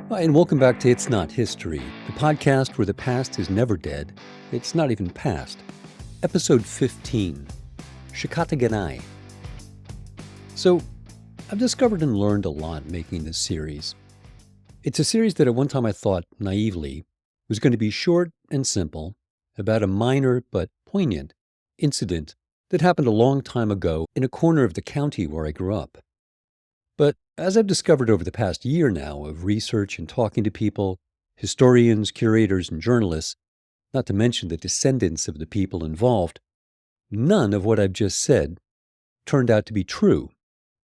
Hi, and welcome back to It's Not History, the podcast where the past is never dead. It's not even past. Episode 15, Shakata. So, I've discovered and learned a lot making this series. It's a series that at one time I thought, naively, was going to be short and simple, about a minor but poignant incident that happened a long time ago in a corner of the county where I grew up. But as I've discovered over the past year now of research and talking to people, historians, curators, and journalists, not to mention the descendants of the people involved, none of what I've just said turned out to be true,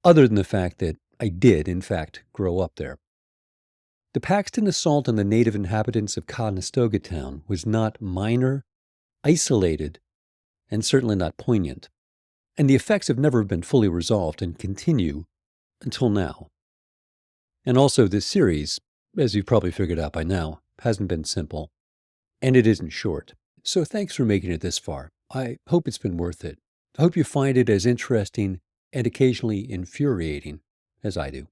other than the fact that I did, in fact, grow up there. The Paxton assault on the native inhabitants of Conestoga town was not minor, isolated, and certainly not poignant. And the effects have never been fully resolved and continue until now. And also, this series, as you've probably figured out by now, hasn't been simple, and it isn't short. So thanks for making it this far. I hope it's been worth it. I hope you find it as interesting and occasionally infuriating as I do.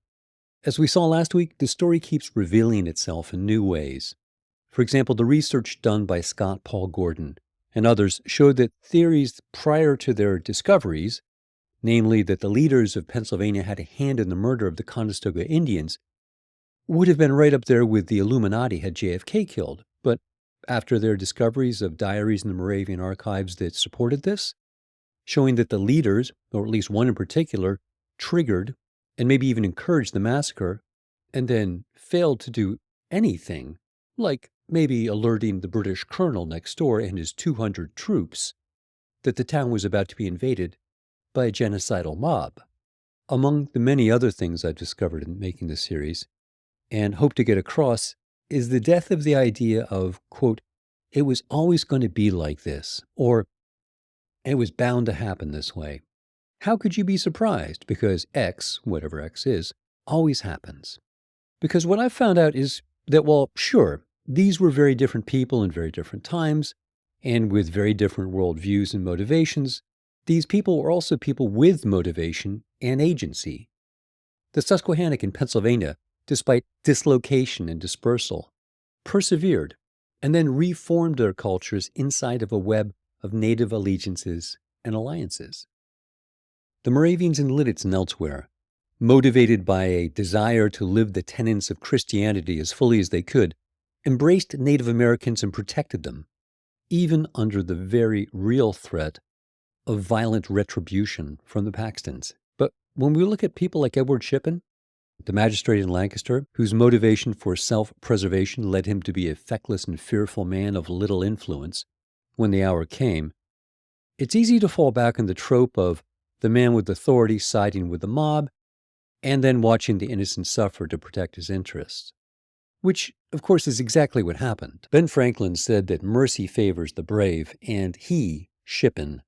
As we saw last week, the story keeps revealing itself in new ways. For example, the research done by Scott Paul Gordon and others showed that theories prior to their discoveries, namely that the leaders of Pennsylvania had a hand in the murder of the Conestoga Indians, would have been right up there with the Illuminati had JFK killed. But after their discoveries of diaries in the Moravian archives that supported this, showing that the leaders, or at least one in particular, triggered and maybe even encouraged the massacre, and then failed to do anything, like maybe alerting the British colonel next door and his 200 troops that the town was about to be invaded by a genocidal mob. Among the many other things I've discovered in making this series, and hope to get across, is the death of the idea of, quote, it was always going to be like this, or it was bound to happen this way. How could you be surprised? Because X, whatever X is, always happens. Because what I've found out is that, well, sure, these were very different people in very different times, and with very different worldviews and motivations. These people were also people with motivation and agency. The Susquehannock in Pennsylvania, despite dislocation and dispersal, persevered and then reformed their cultures inside of a web of native allegiances and alliances. The Moravians in Linnitz and elsewhere, motivated by a desire to live the tenets of Christianity as fully as they could, embraced Native Americans and protected them, even under the very real threat of violent retribution from the Paxtons. But when we look at people like Edward Shippen, the magistrate in Lancaster, whose motivation for self-preservation led him to be a feckless and fearful man of little influence when the hour came, it's easy to fall back on the trope of the man with authority siding with the mob and then watching the innocent suffer to protect his interests. Which, of course, is exactly what happened. Ben Franklin said that mercy favors the brave, and he, Shippen,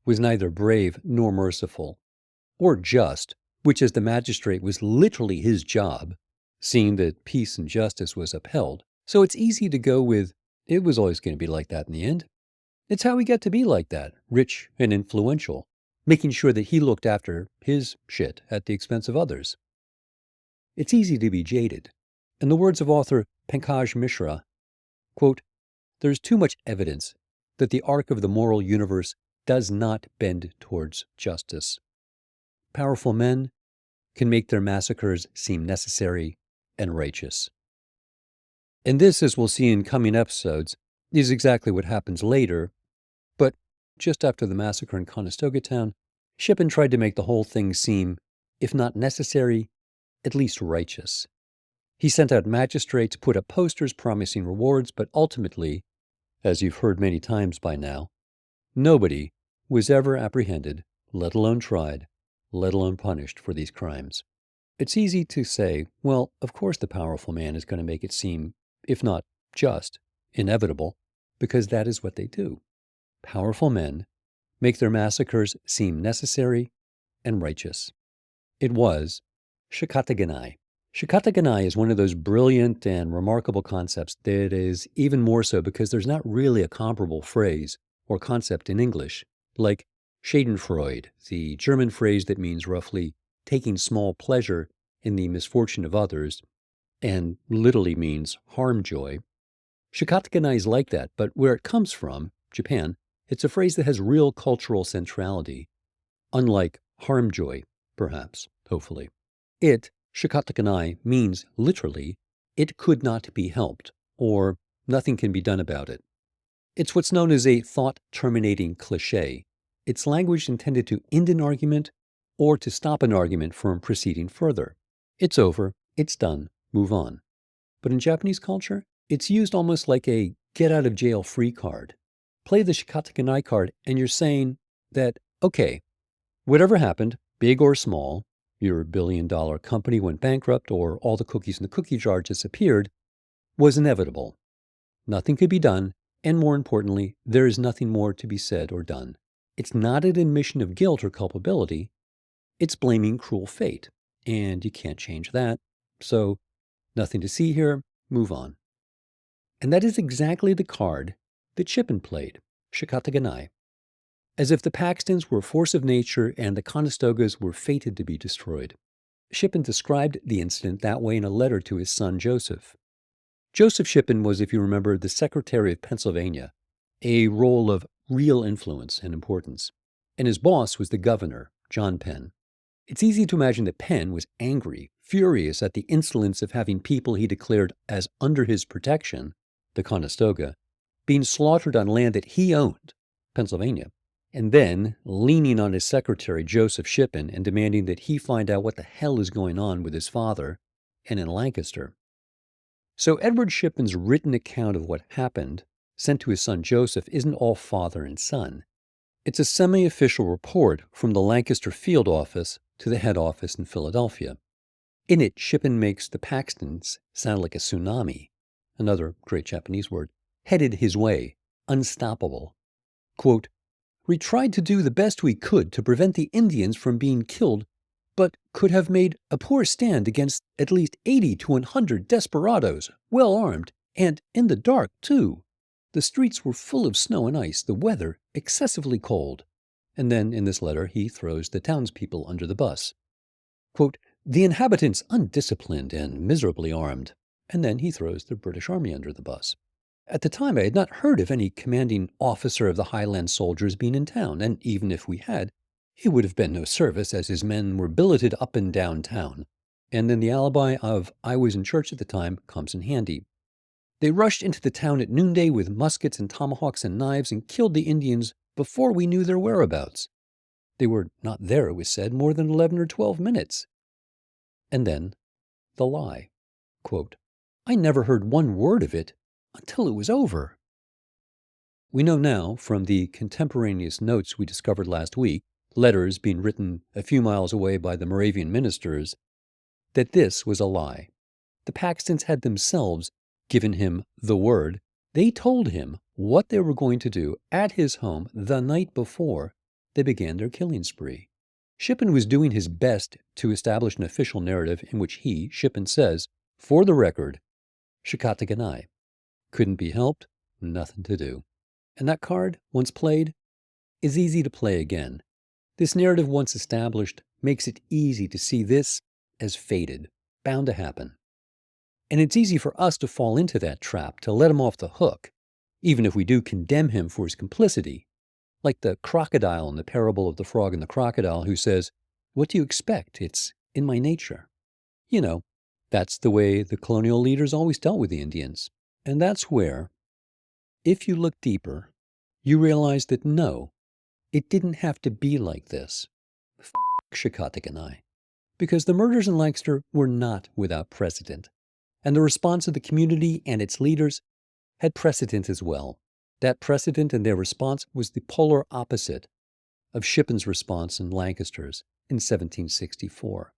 was neither brave nor merciful, or just, which as the magistrate was literally his job, seeing that peace and justice was upheld. So it's easy to go with, it was always going to be like that in the end. It's how he got to be like that, rich and influential, making sure that he looked after his shit at the expense of others. It's easy to be jaded. In the words of author Pankaj Mishra, quote, there's too much evidence that the arc of the moral universe does not bend towards justice. Powerful men can make their massacres seem necessary and righteous. And this, as we'll see in coming episodes, is exactly what happens later. But just after the massacre in Conestoga town, Shippen tried to make the whole thing seem, if not necessary, at least righteous. He sent out magistrates, put up posters promising rewards, but ultimately, as you've heard many times by now, nobody was ever apprehended, let alone tried, let alone punished for these crimes. It's easy to say, well, of course the powerful man is going to make it seem, if not just, inevitable, because that is what they do. Powerful men make their massacres seem necessary and righteous. It was Shakata. Shakata is one of those brilliant and remarkable concepts that is even more so because there's not really a comparable phrase or concept in English, like Schadenfreude, the German phrase that means roughly taking small pleasure in the misfortune of others, and literally means harm joy. Shakata Ganai is like that, but where it comes from, Japan, it's a phrase that has real cultural centrality, unlike harm joy, perhaps, hopefully. It, Shakata Ganai, means literally, it could not be helped, or nothing can be done about it. It's what's known as a thought-terminating cliché. It's language intended to end an argument or to stop an argument from proceeding further. It's over, it's done, move on. But in Japanese culture, it's used almost like a get-out-of-jail-free card. Play the Shakata Ganai card and you're saying that, okay, whatever happened, big or small, your billion-dollar company went bankrupt or all the cookies in the cookie jar disappeared, was inevitable. Nothing could be done, and more importantly, there is nothing more to be said or done. It's not an admission of guilt or culpability. It's blaming cruel fate, and you can't change that. So, nothing to see here, move on. And that is exactly the card that Shippen played, Shakata Ganai. As if the Paxtons were a force of nature and the Conestogas were fated to be destroyed. Shippen described the incident that way in a letter to his son Joseph. Joseph Shippen was, if you remember, the Secretary of Pennsylvania, a role of real influence and importance. And his boss was the governor, John Penn. It's easy to imagine that Penn was angry, furious at the insolence of having people he declared as under his protection, the Conestoga, being slaughtered on land that he owned, Pennsylvania, and then leaning on his secretary, Joseph Shippen, and demanding that he find out what the hell is going on with his father and in Lancaster. So Edward Shippen's written account of what happened, sent to his son Joseph, isn't all father and son. It's a semi-official report from the Lancaster field office to the head office in Philadelphia. In it, Shippen makes the Paxtons sound like a tsunami, another great Japanese word, headed his way, unstoppable. Quote, "We tried to do the best we could to prevent the Indians from being killed, but could have made a poor stand against at least 80 to 100 desperadoes, well armed, and in the dark, too. The streets were full of snow and ice, the weather excessively cold." And then, in this letter, he throws the townspeople under the bus. Quote, "The inhabitants undisciplined and miserably armed." And then he throws the British Army under the bus. At the time, I had not heard of any commanding officer of the Highland soldiers being in town, and even if we had, it would have been no service, as his men were billeted up and down town. And then the alibi of "I was in church at the time" comes in handy. They rushed into the town at noonday with muskets and tomahawks and knives and killed the Indians before we knew their whereabouts. They were not there, it was said, more than 11 or 12 minutes. And then the lie. Quote, "I never heard one word of it until it was over." We know now from the contemporaneous notes we discovered last week, letters being written a few miles away by the Moravian ministers, that this was a lie. The Paxtons had themselves given him the word. They told him what they were going to do at his home the night before they began their killing spree. Shippen was doing his best to establish an official narrative in which he, Shippen, says, for the record, Shakata Ganai. Couldn't be helped, nothing to do. And that card, once played, is easy to play again. This narrative, once established, makes it easy to see this as fated, bound to happen. And it's easy for us to fall into that trap, to let him off the hook, even if we do condemn him for his complicity. Like the crocodile in the parable of the frog and the crocodile who says, "What do you expect? It's in my nature." You know, that's the way the colonial leaders always dealt with the Indians. And that's where, if you look deeper, you realize that no, it didn't have to be like this. Shakata Ganai. Because the murders in Lancaster were not without precedent. And the response of the community and its leaders had precedent as well. That precedent and their response was the polar opposite of Shippen's response in Lancaster's in 1764.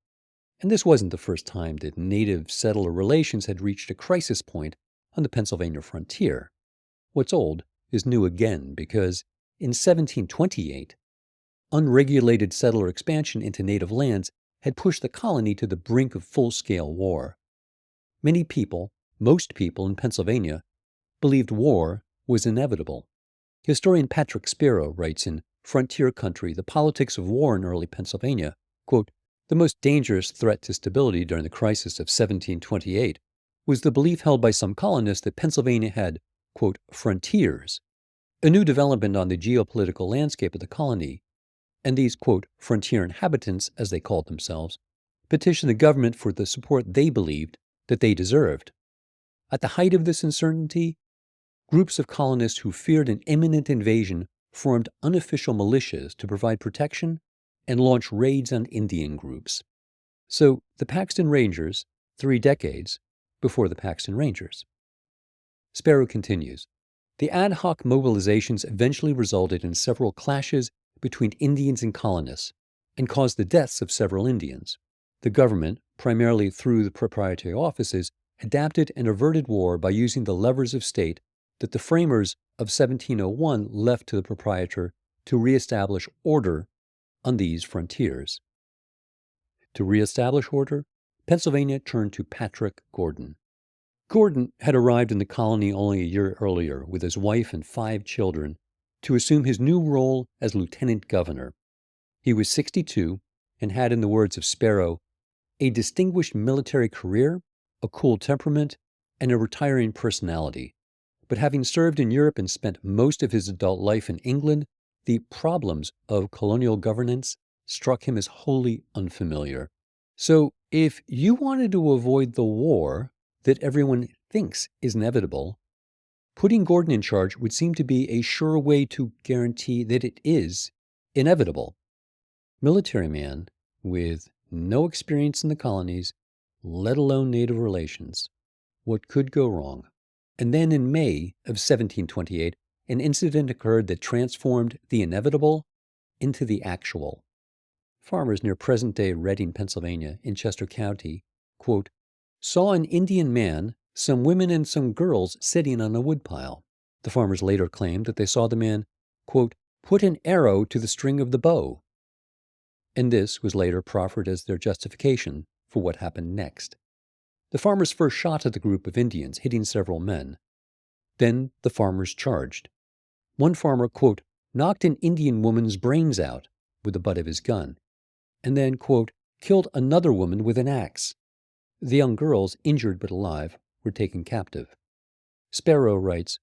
And this wasn't the first time that native-settler relations had reached a crisis point on the Pennsylvania frontier. What's old is new again, because in 1728, unregulated settler expansion into native lands had pushed the colony to the brink of full-scale war. Many people, most people in Pennsylvania, believed war was inevitable. Historian Patrick Spiro writes in Frontier Country, The Politics of War in Early Pennsylvania, quote, "The most dangerous threat to stability during the crisis of 1728 was the belief held by some colonists that Pennsylvania had, quote, frontiers, a new development on the geopolitical landscape of the colony, and these, quote, frontier inhabitants, as they called themselves, petitioned the government for the support they believed that they deserved. At the height of this uncertainty, groups of colonists who feared an imminent invasion formed unofficial militias to provide protection and launch raids on Indian groups. So the Paxton Rangers, 3 decades before the Paxton Rangers. Sparrow continues. The ad hoc mobilizations eventually resulted in several clashes between Indians and colonists and caused the deaths of several Indians. The government, primarily through the proprietary offices, adapted and averted war by using the levers of state that the framers of 1701 left to the proprietor to reestablish order on these frontiers. To reestablish order, Pennsylvania turned to Patrick Gordon. Gordon had arrived in the colony only a year earlier with his wife and 5 children to assume his new role as lieutenant governor. He was 62 and had, in the words of Sparrow, a distinguished military career, a cool temperament, and a retiring personality. But having served in Europe and spent most of his adult life in England, the problems of colonial governance struck him as wholly unfamiliar. So, if you wanted to avoid the war that everyone thinks is inevitable, putting Gordon in charge would seem to be a sure way to guarantee that it is inevitable. Military man with no experience in the colonies, let alone native relations. What could go wrong? And then in May of 1728, an incident occurred that transformed the inevitable into the actual. Farmers near present-day Reading, Pennsylvania, in Chester County, quote, saw an Indian man, some women, and some girls sitting on a woodpile. The farmers later claimed that they saw the man, quote, put an arrow to the string of the bow. And this was later proffered as their justification for what happened next. The farmers first shot at the group of Indians, hitting several men. Then the farmers charged. One farmer, quote, knocked an Indian woman's brains out with the butt of his gun, and then, quote, killed another woman with an axe. The young girls, injured but alive, were taken captive. Sparrow writes,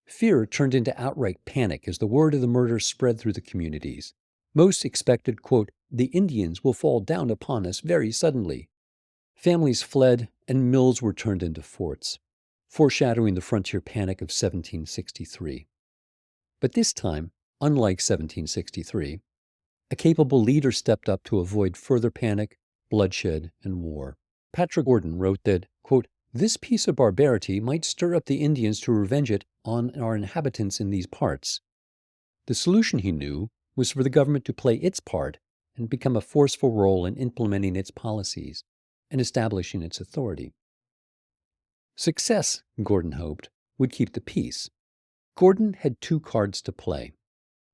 fear turned into outright panic as the word of the murder spread through the communities. Most expected, quote, the Indians will fall down upon us very suddenly. Families fled and mills were turned into forts, foreshadowing the frontier panic of 1763. But this time, unlike 1763, a capable leader stepped up to avoid further panic, bloodshed, and war. Patrick Gordon wrote that, quote, this piece of barbarity might stir up the Indians to revenge it on our inhabitants in these parts. The solution, he knew, was for the government to play its part and become a forceful role in implementing its policies and establishing its authority. Success, Gordon hoped, would keep the peace. Gordon had 2 cards to play.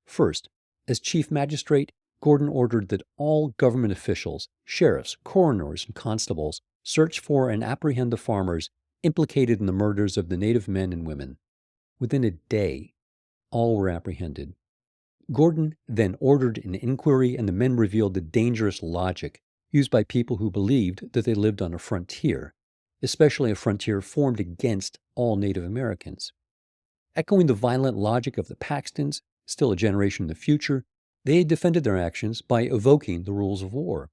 First, as chief magistrate, Gordon ordered that all government officials, sheriffs, coroners, and constables search for and apprehend the farmers implicated in the murders of the native men and women. Within a day, all were apprehended. Gordon then ordered an inquiry, and the men revealed the dangerous logic used by people who believed that they lived on a frontier, especially a frontier formed against all Native Americans. Echoing the violent logic of the Paxtons, still a generation in the future, they had defended their actions by evoking the rules of war.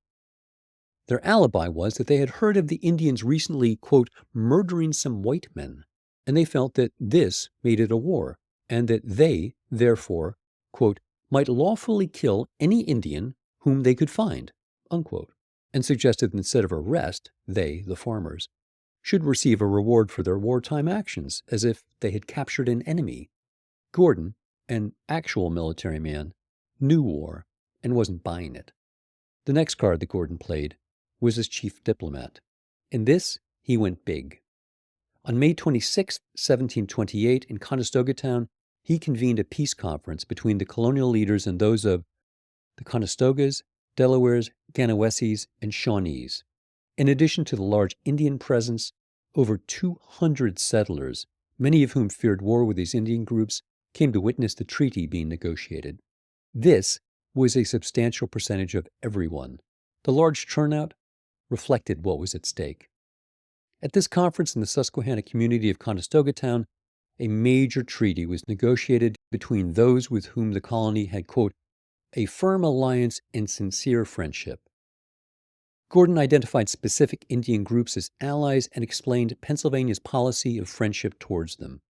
Their alibi was that they had heard of the Indians recently, quote, murdering some white men, and they felt that this made it a war, and that they, therefore, quote, might lawfully kill any Indian whom they could find, unquote, and suggested that instead of arrest, they, the farmers, should receive a reward for their wartime actions, as if they had captured an enemy. Gordon, an actual military man, knew war and wasn't buying it. The next card that Gordon played was as chief diplomat. In this, he went big. On May 26, 1728, in Conestoga town, he convened a peace conference between the colonial leaders and those of the Conestogas, Delawares, Ganawesses, and Shawnees. In addition to the large Indian presence, over 200 settlers, many of whom feared war with these Indian groups, came to witness the treaty being negotiated. This was a substantial percentage of everyone. The large turnout reflected what was at stake. At this conference in the Susquehanna community of Conestoga town, a major treaty was negotiated between those with whom the colony had, quote, a firm alliance and sincere friendship. Gordon identified specific Indian groups as allies and explained Pennsylvania's policy of friendship towards them.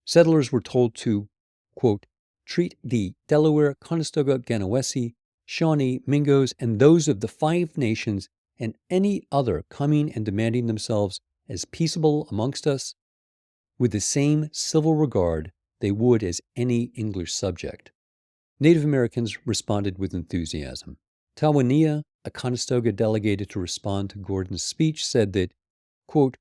Settlers were told to, quote, treat the Delaware, Conestoga, Ganawesi, Shawnee, Mingos, and those of the Five Nations and any other coming and demanding themselves as peaceable amongst us, with the same civil regard they would as any English subject. Native Americans responded with enthusiasm. Tawania, a Conestoga delegated to respond to Gordon's speech, said that, quote,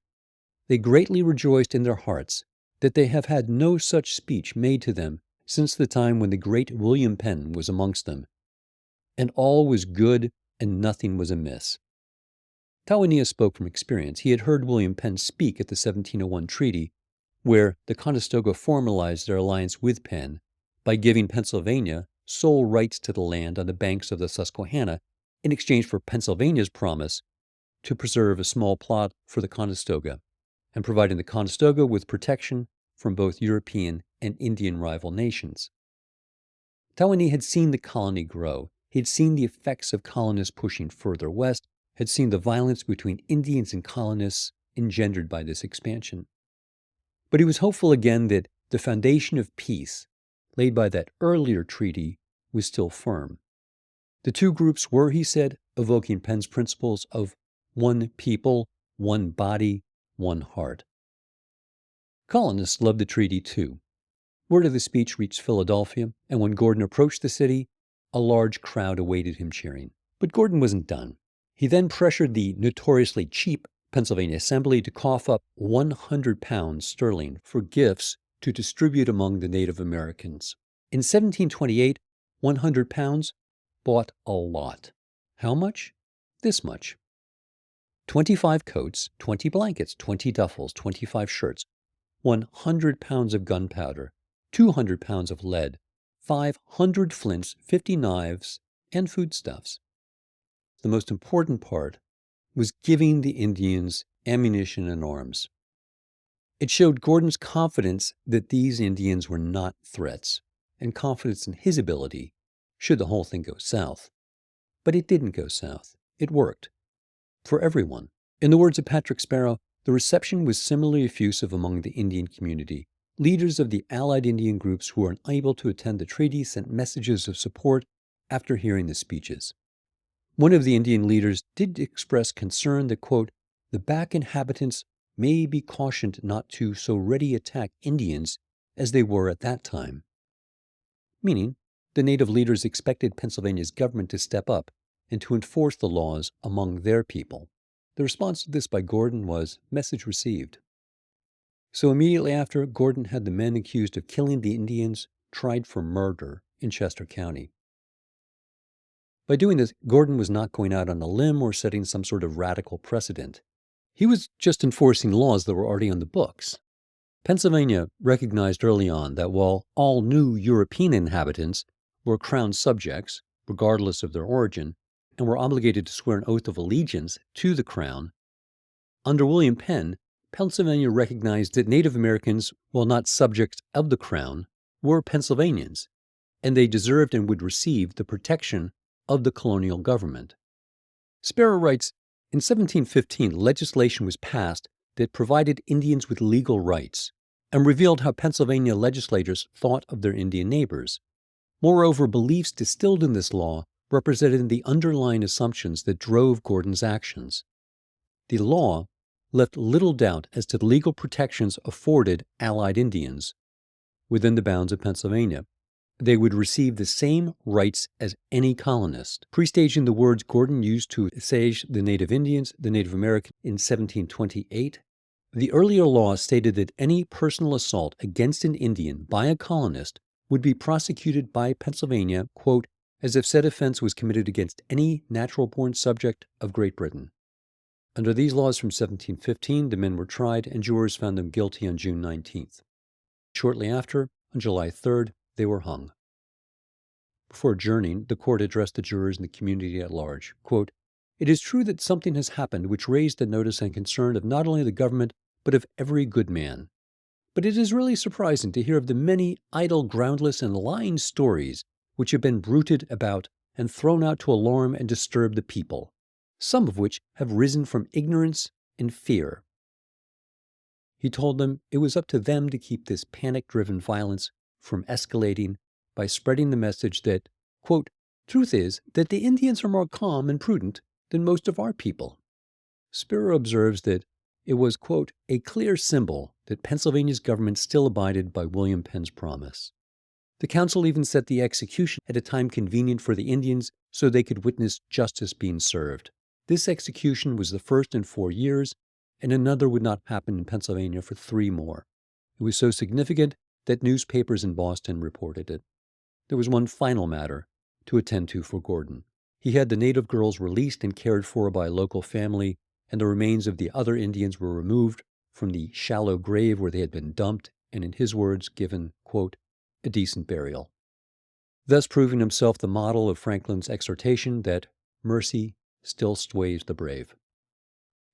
they greatly rejoiced in their hearts that they have had no such speech made to them since the time when the great William Penn was amongst them, and all was good and nothing was amiss. Tawania spoke from experience. He had heard William Penn speak at the 1701 treaty, where the Conestoga formalized their alliance with Penn by giving Pennsylvania sole rights to the land on the banks of the Susquehanna in exchange for Pennsylvania's promise to preserve a small plot for the Conestoga and providing the Conestoga with protection from both European and Indian rival nations. Tawania had seen the colony grow. He had seen the effects of colonists pushing further west, had seen the violence between Indians and colonists engendered by this expansion. But he was hopeful again that the foundation of peace laid by that earlier treaty was still firm. The two groups were, he said, evoking Penn's principles of one people, one body, one heart. Colonists loved the treaty too. Word of the speech reached Philadelphia, and when Gordon approached the city, a large crowd awaited him cheering. But Gordon wasn't done. He then pressured the notoriously cheap Pennsylvania Assembly to cough up 100 pounds sterling for gifts to distribute among the Native Americans. In 1728, 100 pounds bought a lot. How much? This much. 25 coats, 20 blankets, 20 duffels, 25 shirts, 100 pounds of gunpowder, 200 pounds of lead, 500 flints, 50 knives, and foodstuffs. The most important part was giving the Indians ammunition and arms. It showed Gordon's confidence that these Indians were not threats, and confidence in his ability should the whole thing go south. But it didn't go south. It worked. For everyone. In the words of Patrick Sparrow, the reception was similarly effusive among the Indian community. Leaders of the allied Indian groups who were unable to attend the treaty sent messages of support after hearing the speeches. One of the Indian leaders did express concern that, quote, the back inhabitants may be cautioned not to so ready attack Indians as they were at that time. Meaning, the native leaders expected Pennsylvania's government to step up and to enforce the laws among their people. The response to this by Gordon was, message received. So immediately after, Gordon had the men accused of killing the Indians tried for murder in Chester County. By doing this, Gordon was not going out on a limb or setting some sort of radical precedent. He was just enforcing laws that were already on the books. Pennsylvania recognized early on that while all new European inhabitants were crown subjects, regardless of their origin, and were obligated to swear an oath of allegiance to the crown, under William Penn, Pennsylvania recognized that Native Americans, while not subjects of the crown, were Pennsylvanians, and they deserved and would receive the protection of the colonial government. Sparrow writes, in 1715, legislation was passed that provided Indians with legal rights and revealed how Pennsylvania legislators thought of their Indian neighbors. Moreover, beliefs distilled in this law represented the underlying assumptions that drove Gordon's actions. The law left little doubt as to the legal protections afforded Allied Indians within the bounds of Pennsylvania. They would receive the same rights as any colonist. Prestaging the words Gordon used to assuage the Native Indians, the Native Americans, in 1728, the earlier law stated that any personal assault against an Indian by a colonist would be prosecuted by Pennsylvania, quote, as if said offense was committed against any natural-born subject of Great Britain. Under these laws from 1715, the men were tried and jurors found them guilty on June 19th. Shortly after, on July 3rd, they were hung. Before adjourning, the court addressed the jurors and the community at large. Quote, It is true that something has happened which raised the notice and concern of not only the government, but of every good man. But it is really surprising to hear of the many idle, groundless, and lying stories which have been bruited about and thrown out to alarm and disturb the people, some of which have risen from ignorance and fear. He told them it was up to them to keep this panic-driven violence from escalating by spreading the message that, quote, truth is that the Indians are more calm and prudent than most of our people. Spiro observes that it was, quote, a clear symbol that Pennsylvania's government still abided by William Penn's promise. The council even set the execution at a time convenient for the Indians so they could witness justice being served. This execution was the first in 4 years, and another would not happen in Pennsylvania for 3 more. It was so significant that newspapers in Boston reported it. There was one final matter to attend to for Gordon. He had the native girls released and cared for by a local family, and the remains of the other Indians were removed from the shallow grave where they had been dumped and, in his words, given, quote, a decent burial. Thus proving himself the model of Franklin's exhortation that mercy still sways the brave.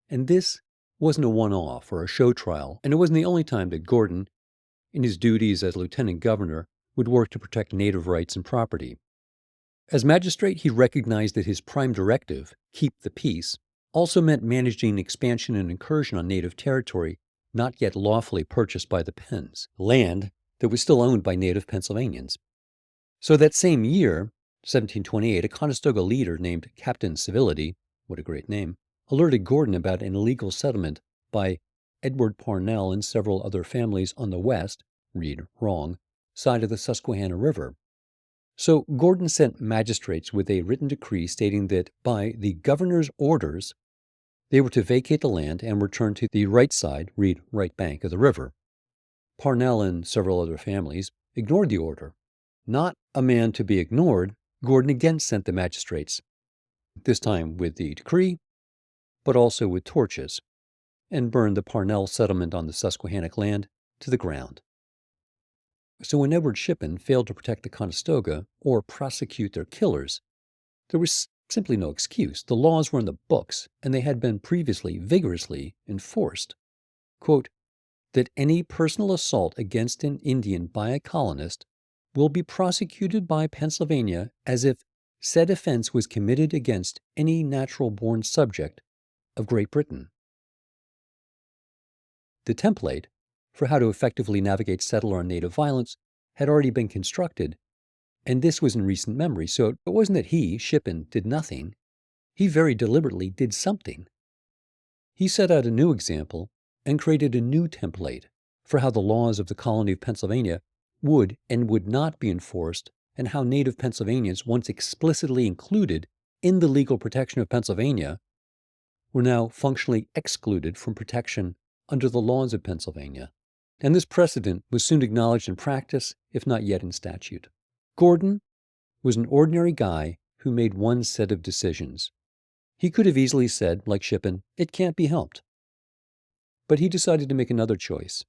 And this wasn't a one-off or a show trial, and it wasn't the only time that Gordon, in his duties as lieutenant governor, would work to protect native rights and property. As magistrate, he recognized that his prime directive, keep the peace, also meant managing expansion and incursion on native territory not yet lawfully purchased by the Penns, land that was still owned by native Pennsylvanians. So that same year, 1728, a Conestoga leader named Captain Civility, what a great name, alerted Gordon about an illegal settlement by Edward Parnell and several other families on the west, read wrong, side of the Susquehanna River. So Gordon sent magistrates with a written decree stating that by the governor's orders, they were to vacate the land and return to the right side, read right bank of the river. Parnell and several other families ignored the order. Not a man to be ignored, Gordon again sent the magistrates, this time with the decree, but also with torches, and burned the Parnell settlement on the Susquehannock land to the ground. So when Edward Shippen failed to protect the Conestoga or prosecute their killers, there was simply no excuse. The laws were in the books, and they had been previously vigorously enforced. Quote, that any personal assault against an Indian by a colonist will be prosecuted by Pennsylvania as if said offense was committed against any natural-born subject of Great Britain. The template for how to effectively navigate settler on native violence had already been constructed, and this was in recent memory, so it wasn't that he, Shippen, did nothing. He very deliberately did something. He set out a new example and created a new template for how the laws of the colony of Pennsylvania would and would not be enforced, and how native Pennsylvanians, once explicitly included in the legal protection of Pennsylvania, were now functionally excluded from protection under the laws of Pennsylvania. And this precedent was soon acknowledged in practice, if not yet in statute. Gordon was an ordinary guy who made one set of decisions. He could have easily said, like Shippen, it can't be helped. But he decided to make another choice.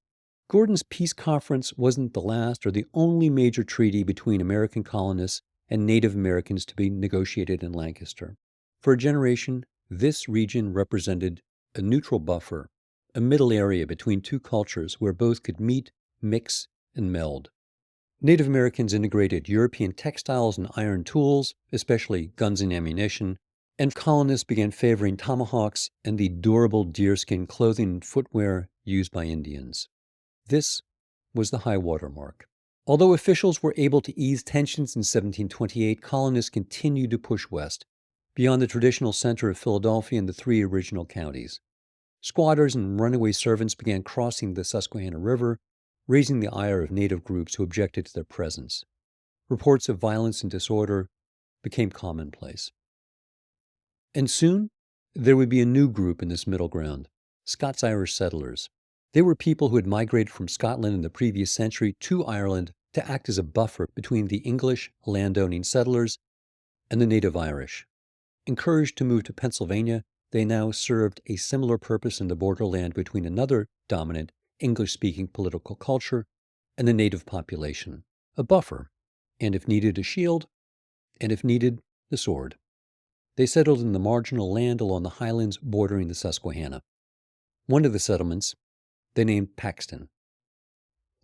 Gordon's peace conference wasn't the last or the only major treaty between American colonists and Native Americans to be negotiated in Lancaster. For a generation, this region represented a neutral buffer, a middle area between two cultures where both could meet, mix, and meld. Native Americans integrated European textiles and iron tools, especially guns and ammunition, and colonists began favoring tomahawks and the durable deerskin clothing and footwear used by Indians. This was the high water mark. Although officials were able to ease tensions in 1728, colonists continued to push west, beyond the traditional center of Philadelphia and the 3 original counties. Squatters and runaway servants began crossing the Susquehanna River, raising the ire of native groups who objected to their presence. Reports of violence and disorder became commonplace. And soon, there would be a new group in this middle ground, Scots-Irish settlers. They were people who had migrated from Scotland in the previous century to Ireland to act as a buffer between the English landowning settlers and the native Irish. Encouraged to move to Pennsylvania, they now served a similar purpose in the borderland between another dominant English-speaking political culture and the native population, a buffer, and if needed, a shield, and if needed, the sword. They settled in the marginal land along the highlands bordering the Susquehanna. One of the settlements they named Paxton.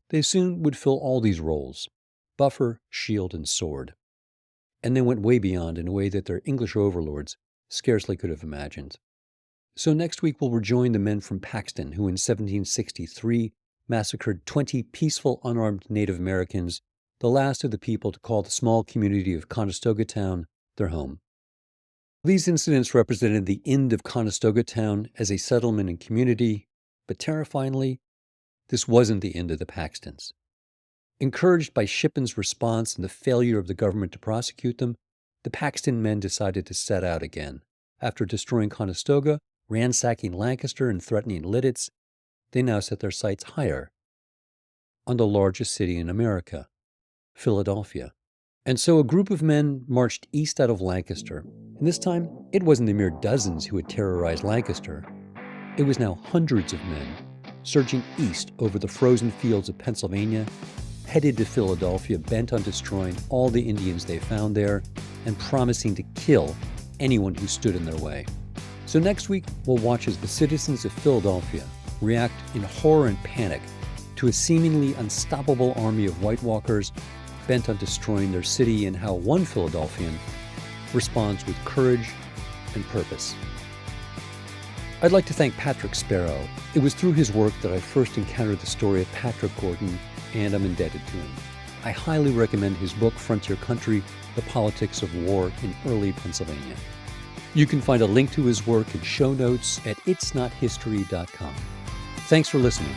They soon would fill all these roles: buffer, shield, and sword. And they went way beyond in a way that their English overlords scarcely could have imagined. So next week we'll rejoin the men from Paxton who in 1763 massacred 20 peaceful unarmed Native Americans, the last of the people to call the small community of Conestoga town their home. These incidents represented the end of Conestoga town as a settlement and community, but terrifyingly, this wasn't the end of the Paxtons. Encouraged by Shippen's response and the failure of the government to prosecute them, the Paxton men decided to set out again. After destroying Conestoga, ransacking Lancaster, and threatening Lidditz, they now set their sights higher, on the largest city in America, Philadelphia. And so a group of men marched east out of Lancaster, and this time it wasn't the mere dozens who had terrorized Lancaster. It was now hundreds of men, surging east over the frozen fields of Pennsylvania, headed to Philadelphia bent on destroying all the Indians they found there and promising to kill anyone who stood in their way. So next week, we'll watch as the citizens of Philadelphia react in horror and panic to a seemingly unstoppable army of White Walkers bent on destroying their city, and how one Philadelphian responds with courage and purpose. I'd like to thank Patrick Sparrow. It was through his work that I first encountered the story of Patrick Gordon, and I'm indebted to him. I highly recommend his book, Frontier Country: The Politics of War in Early Pennsylvania. You can find a link to his work in show notes at itsnothistory.com. Thanks for listening.